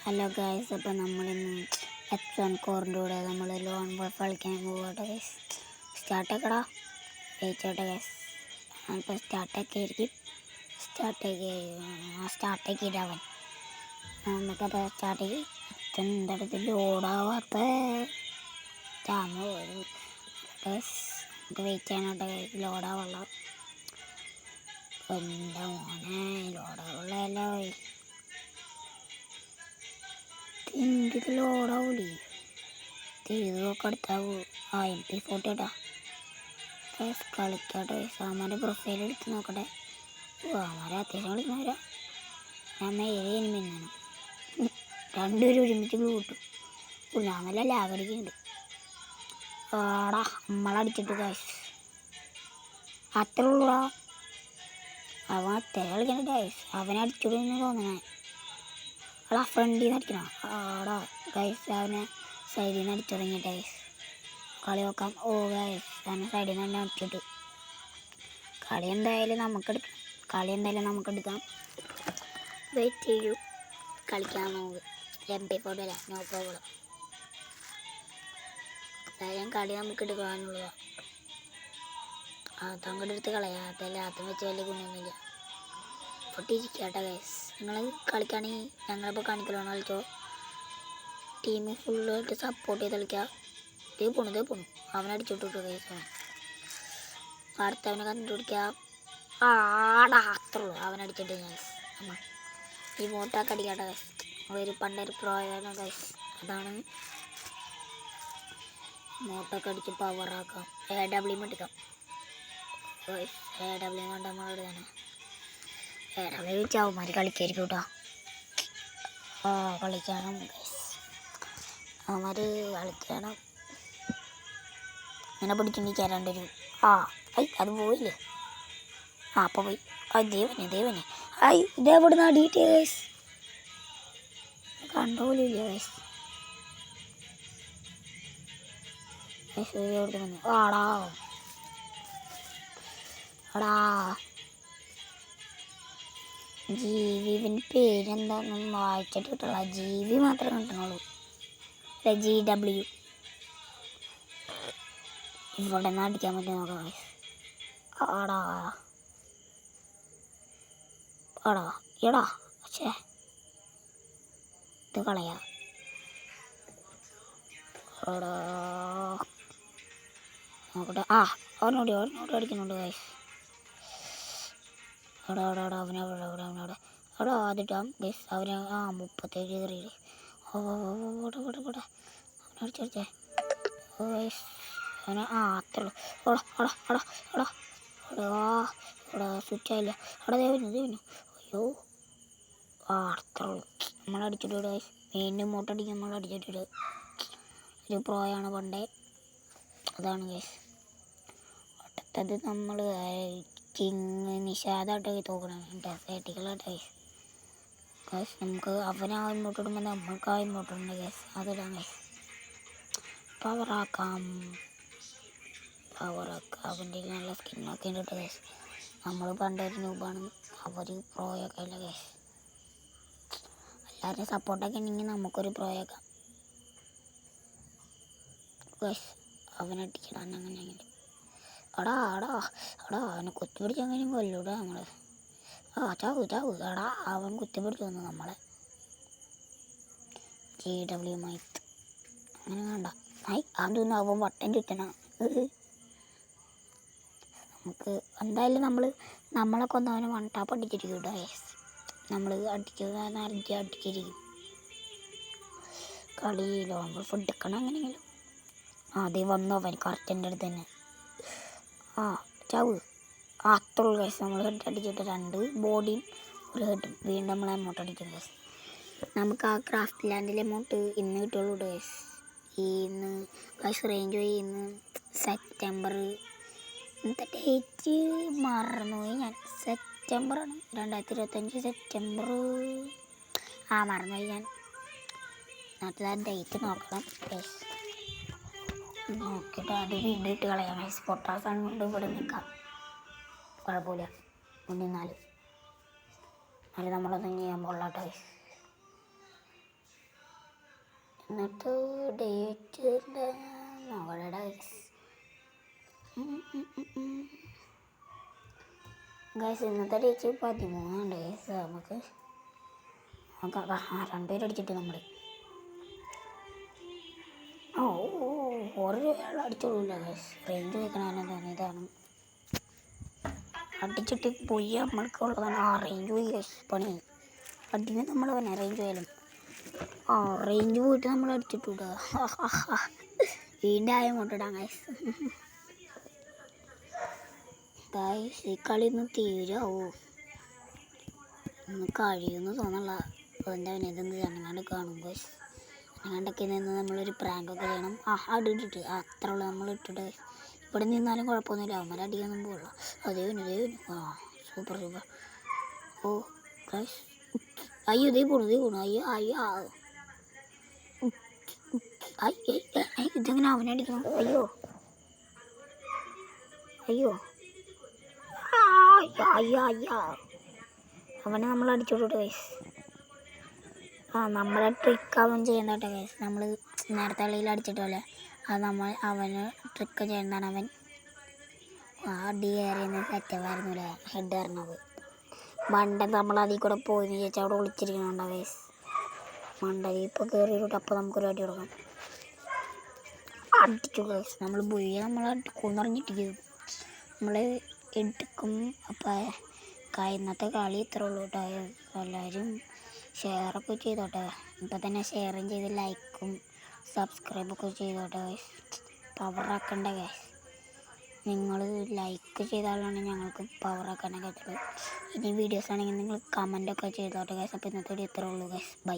Hello guys, അപ്പോൾ നമ്മളിന്ന് എപ്സോൺ കോറിൻ്റെ കൂടെ നമ്മൾ ലോൺ വോൾഫ് കളിക്കാൻ പോകട്ടെ ഗൈസ്. സ്റ്റാർട്ടാക്കടാ, ജയിച്ചോട്ടെ ഗൈസ്. ഞാനിപ്പോൾ സ്റ്റാർട്ടാക്കിയിരിക്കും. സ്റ്റാർട്ടാക്കിയിട്ട് അവൻ നമുക്കത് സ്റ്റാർട്ടാക്കി എന്തടുത്ത് ലോഡാവാത്ത ചാമ വരും ഗൈസ്. നമുക്ക് വെയിറ്റ് ചെയ്യാനായിട്ട് ഗൈസ് ലോഡാവുള്ള എൻ്റെ മോനെ ലോഡാവുള്ളതല്ലോ. എന്തിത് ലോഡാവൂലേ, ഇതൊക്കെ എടുത്താവൂ. MP40 ഇട്ടാ കളിക്കട്ടെ. സാമാൻ്റെ പ്രൊഫൈൽ എടുത്ത് നോക്കട്ടെ. അവന്മാരെ അത്യാവശ്യം കളിക്കുന്നവരാ. ഞാൻ ഏഴ് മിന്നാണ് രണ്ടുപേരും ഒരുമിച്ച് ബ്ലൂ കിട്ടും. ഞാൻ നല്ല ലാഗടിക്കുന്നുണ്ട്. ആടാ നമ്മളടിച്ചിട്ട് ഗൈസ് അത്ര ഉള്ളൂടാ. അവൻ അത്ര കളിക്കണ്ട ഗൈസ്. അവനെ അടിച്ചിടുമെന്ന് തോന്നണേ. ആടാ ഫ്രണ്ടിൽ നിന്ന് അടിക്കണം. ആടാ ഗൈസ് അവനെ സൈഡിൽ നിന്ന് അടിച്ചു തുടങ്ങിയിട്ട് ഗൈസ്. കളി നോക്കാം. ഓ ഗൈസ് അവനെ സൈഡിൽ നിന്ന് തന്നെ അടിച്ചിട്ടു. കളി എന്തായാലും നമുക്കെടുക്കാം. വെയിറ്റ് ചെയ്യൂ, കളിക്കാൻ നോക്ക്. MP40 അല്ല, നോ പ്രോബ്ലം. എന്തായാലും കളി നമുക്ക് എടുക്കാനുള്ളതാണ്. അതങ്ങോട്ട് എടുത്ത് കളയാത്തല്ല, അതും വെച്ച് വലിയ ഗുണമൊന്നുമില്ല. പൊട്ടിയിരിക്കട്ടെ ഗൈസ്. നിങ്ങൾ കളിക്കുകയാണെങ്കിൽ ഞങ്ങളിപ്പോൾ കാണിക്കലാണ്. കളിച്ചോ. ടീം ഫുള്ളായിട്ട് സപ്പോർട്ട് ചെയ്ത് കളിക്കുക. ഇതേ പോണു അവനടിച്ചിട്ടു ഗൈസ്. അടുത്തവനെ കണ്ടുപിടിക്കുക. ആടാ അത്ര ഉള്ളൂ. അവനടിച്ചിട്ട് ഗൈസ്. നമ്മൾ ഈ മോട്ടൊക്കെ അടിക്കാട്ടെ ഗൈസ്. ഒരു പണ്ടൊരു പ്രോയാണ് ഗൈസ്. അതാണ് മോട്ടൊക്കെ അടിച്ച് പവറാക്കാം. AW എടുക്കാം ഗൈസ്. AW കൊണ്ട് നമ്മളോട് തന്നെ അവന്മാർ കളിക്കായിരിക്കും കേട്ടോ. കളിക്കണം ഗൈസ്. അവന്മാർ കളിക്കണം. ഇങ്ങനെ പിടിച്ചിട്ട് രണ്ടുപേരും. അത് പോയില്ലേ. അപ്പോൾ പോയി. ദേവനെ ഇതെവിടെ നടിയിട്ട് ഗൈസ്. കണ്ടോലില്ല ഗൈസ്. ആടാ ജീവിൻ്റെ പേരെന്താണെന്ന് വായിച്ചിട്ട് കിട്ടുള്ള. ജീവി മാത്രമേ കിട്ടണുള്ളൂ. GW ഇവിടെ നിന്ന് അടിക്കാൻ പറ്റും നോക്കാം. ആടാ എടാ പക്ഷേ ഇത് കളയാ. നോക്കട്ടെ. അവനോട് അടിക്കുന്നുണ്ട് ഗൈസ്. അവനവിടെ ആദ്യട്ടാം ഗൈസ്. അവന് 37 കയറിയില്ലേ. അവനടിച്ചേ ഗൈസ്. അവന് അത്ര സ്വിച്ച് ആയില്ല. ദേവന് അയ്യോ അത്ര നമ്മളടിച്ചിട്ട് ഗൈസ്. വീണ്ടും മോട്ടടിക്കും. നമ്മളടിച്ചിട്ട് ഒരു പ്രോയാണ് പണ്ടേ. അതാണ് ഗൈസ്. അടുത്തത് നമ്മൾ നിഷാദായിട്ട് തോക്കണം. തേട്ടികളായിട്ട് ഗൈസ്. നമുക്ക് അവനാ ഇങ്ങോട്ട് ഇടുമ്പോൾ നമ്മൾക്ക് ഇങ്ങോട്ടുണ്ട് ഗൈസ്. അതിടാം ഗൈസ്. പവറാക്കാം. അവൻ്റെ നല്ല സ്കിന്നൊക്കെ ഉണ്ട് ഗൈസ്. നമ്മൾ പണ്ടൊരു നൂബാണ്. അവർ പ്രോയൊക്കെ അല്ല ഗൈസ്. എല്ലാവരുടെയും സപ്പോർട്ടൊക്കെ ഉണ്ടെങ്കിൽ നമുക്കൊരു പ്രോയാക്കാം ഗൈസ്. അവനടിക്കണം അങ്ങനെയെങ്കിലും. അവനെ കുത്തിപ്പിടിച്ച് അങ്ങനെയും കൊല്ലൂടെ നമ്മൾ. ചാവ് അവൻ കുത്തിപ്പിടിച്ച് വന്നു നമ്മളെ. GW മൈത്ത് അങ്ങനെ വേണ്ട. അതൊന്നും അവൻ വട്ടം ചുറ്റണം. നമുക്ക് എന്തായാലും നമ്മളെ കൊന്നവന് വൺടാപ്പ് അടിച്ചിരിക്കും കേട്ടോ ഗൈസ്. നമ്മൾ അടിച്ചിരിക്കും. കളിയിലോ നമ്മൾ ഫുഡ് എടുക്കണം അങ്ങനെയെങ്കിലും. ആദ്യം വന്നു അവൻ കറക്റ്റിൻ്റെ അടുത്ത് തന്നെ. ചാവ് അത്രയുള്ളൂ ഗൈസ്. നമ്മൾ ഹെഡ് അടിച്ചിട്ട് 2 ബോഡിയും ഒരു ഹെഡും. വീണ്ടും നമ്മൾ എമൗണ്ട് അടിക്കും ഗൈസ്. നമുക്ക് ക്രാഫ്റ്റ് ലാൻഡിലെ എമൗണ്ട് ഇന്ന് കിട്ടുള്ളൂ ഗൈസ്. ഇന്ന് ഗൈസ് റേഞ്ച് പോയി. ഇന്ന് സെപ്റ്റംബർ ഡേറ്റ് മറന്നുപോയി ഞാൻ. സെപ്റ്റംബറാണ് 2025 സെപ്റ്റംബർ. മറന്നുപോയി ഞാൻ. എന്നിട്ട് ആ ഡേറ്റ് നോക്കണം ഗൈസ്. നോക്കിയിട്ട് അത് വീണ്ടും ഇട്ട് കളയാം ഗൈസ്. പൊട്ടാസാണ് കൊണ്ട് ഇവിടെ നിൽക്കാം. കുഴപ്പമില്ല. മുന്നിൽ 4 നമ്മളൊന്നും ചെയ്യാൻ പോകട്ടെ ഗൈസ്. എന്നിട്ട് ഡേറ്റ് നോക്കട്ടെ ഗൈസ്. ഇന്നത്തെ ഡേറ്റ് 13 ഗൈസ്. നമുക്ക് നോക്കാം. 2 പേര് അടിച്ചിട്ട് നമ്മൾ ഒരാൾ അടിച്ചോളൂല്ല ഗൈസ്. റേഞ്ച് വെക്കണമെന്ന് തോന്നിയതാണ്. അടിച്ചിട്ട് പോയി നമ്മൾക്കുള്ളതാണ്. റേഞ്ച് പോയി ഗൈസ്. പണി അടിന് നമ്മളവനെ റേഞ്ച് പോയാലും റേഞ്ച് പോയിട്ട് നമ്മൾ അടിച്ചിട്ടുണ്ടാ. വീണ്ടും ആയ കൊണ്ടിടാം ഗൈസ്. ഗൈസ് ഈ കളി ഒന്ന് തീരാവോ? ഒന്ന് കഴിയുമെന്ന് തോന്നല്ല. അതിൻ്റെ അവനെ ഇതെന്ത് അനങ്ങാണ്ട് കാണും ഗൈസ്. അനങ്ങാണ്ടൊക്കെ നിന്ന് നമ്മളൊരു പ്രാങ്കൊക്കെ ചെയ്യണം. അടിയിട്ടിട്ട് അത്ര ഉള്ളു നമ്മൾ ഇട്ടിട്ട്. ഇവിടെ നിന്നാലും കുഴപ്പമൊന്നുമില്ല. അവന്മാരെ അടിക്കാനൊന്നും പോകില്ല. അതേവന് സൂപ്പർ സൂപ്പർ. ഗൈസ് അയ്യോ ഇതേ പോണു. ഇതെങ്ങനെ അവനെ അടിക്കണം? അയ്യോ അവനെ നമ്മൾ അടിച്ചോട്ടെ ഗൈസ്. നമ്മളെ ട്രിക്ക് അവൻ ചെയ്യുന്നോട്ടെ ഗൈസ്. നമ്മൾ നേരത്തെ കളിയിൽ അടിച്ചിട്ടല്ലേ അത് അവന് ട്രിക്ക് ചെയ്യുന്നതാണ്. അവൻ അടി കയറിയെന്ന് സെറ്റവായിരുന്നില്ലേ ഹെഡ് ഇറങ്ങുന്നത്. മണ്ടൻ നമ്മൾ അതിൽ കൂടെ പോയി ചേച്ചി അവിടെ ഒളിച്ചിരിക്കണുണ്ടോ ഗൈസ്. മണ്ടൻ ഇപ്പോൾ കയറിയിട്ട് അപ്പോൾ നമുക്കൊരു അടി കൊടുക്കാം. അടിച്ചു ഗൈസ്. നമ്മൾ പോയി നമ്മളടിക്കുമെന്ന് പറഞ്ഞിട്ടിരിക്കും. നമ്മൾ എടുക്കും. അപ്പോൾ ഇന്നത്തെ കളി ഇത്ര ഉള്ളൂ കേട്ടോ. എല്ലാവരും ഷെയറൊക്കെ ചെയ്തോട്ടെ. ഇപ്പം തന്നെ ഷെയറും ചെയ്ത് ലൈക്കും സബ്സ്ക്രൈബൊക്കെ ചെയ്തോട്ടെ ഗൈസ്. പവറാക്കണ്ട ഗൈസ്. നിങ്ങൾ ലൈക്ക് ചെയ്താലാണ് ഞങ്ങൾക്ക് പവറാക്കാനൊക്കെ പറ്റുള്ളൂ. ഇനി വീഡിയോസ് ആണെങ്കിൽ നിങ്ങൾ കമൻറ്റൊക്കെ ചെയ്തോട്ടെ ഗൈസ്. അപ്പോൾ ഇന്നത്തെ വീഡിയോ ഇത്രേ ഉള്ളൂ ഗൈസ്. ബൈ.